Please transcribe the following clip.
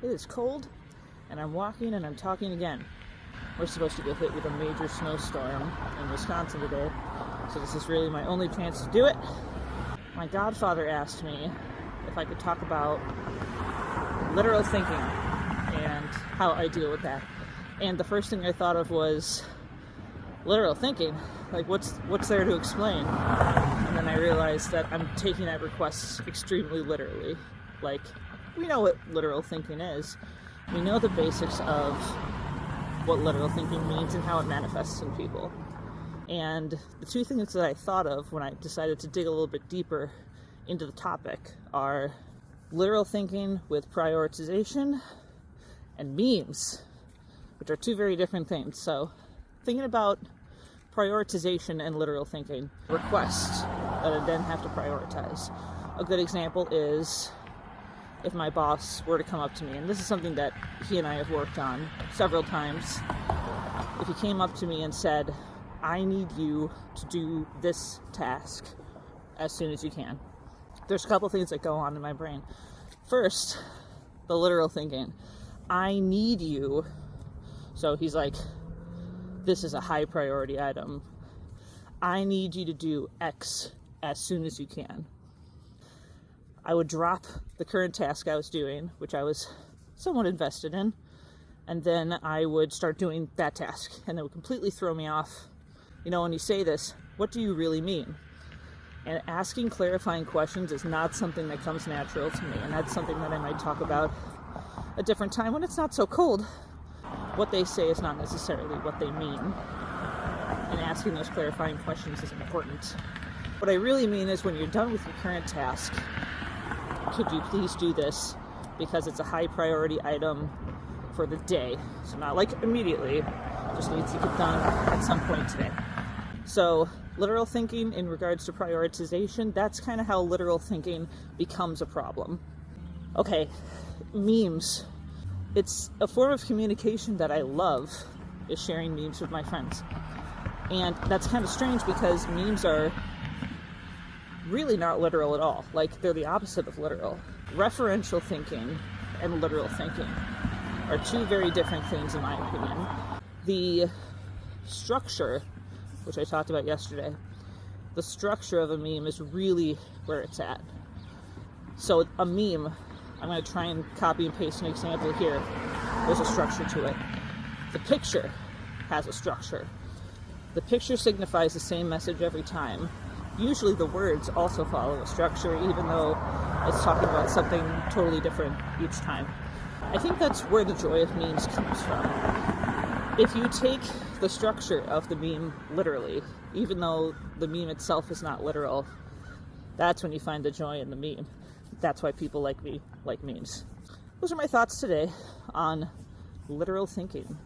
It is cold, and I'm walking and I'm talking again. We're supposed to get hit with a major snowstorm in Wisconsin today, so this is really my only chance to do it. My godfather asked me if I could talk about literal thinking and how I deal with that. And the first thing I thought of was literal thinking. Like, what's there to explain? And then I realized that I'm taking that request extremely literally. Like, we know what literal thinking is. We know the basics of what literal thinking means and how it manifests in people. And the two things that I thought of when I decided to dig a little bit deeper into the topic are literal thinking with prioritization and memes, which are two very different things. So thinking about prioritization and literal thinking, requests that I then have to prioritize. A good example is if my boss were to come up to me, and this is something that he and I have worked on several times. If he came up to me and said, I need you to do this task as soon as you can. There's a couple things that go on in my brain. First, the literal thinking. I need you. So he's like, this is a high priority item. I need you to do X as soon as you can. I would drop the current task I was doing, which I was somewhat invested in, and then I would start doing that task, and it would completely throw me off. You know, when you say this, what do you really mean? And asking clarifying questions is not something that comes natural to me, and that's something that I might talk about a different time when it's not so cold. What they say is not necessarily what they mean, and asking those clarifying questions is important. What I really mean is when you're done with your current task, could you please do this because it's a high priority item for the day. So not like immediately, just needs to get done at some point today. So literal thinking in regards to prioritization, that's kind of how literal thinking becomes a problem. Okay, memes. It's a form of communication that I love, is sharing memes with my friends. And that's kind of strange because memes are really not literal at all. Like, they're the opposite of literal. Referential thinking and literal thinking are two very different things in my opinion. The structure, which I talked about yesterday, the structure of a meme is really where it's at. So a meme, I'm going to try and copy and paste an example here. There's a structure to it. The picture has a structure. The picture signifies the same message every time. Usually the words also follow a structure, even though it's talking about something totally different each time. I think that's where the joy of memes comes from. If you take the structure of the meme literally, even though the meme itself is not literal, that's when you find the joy in the meme. That's why people like me like memes. Those are my thoughts today on literal thinking.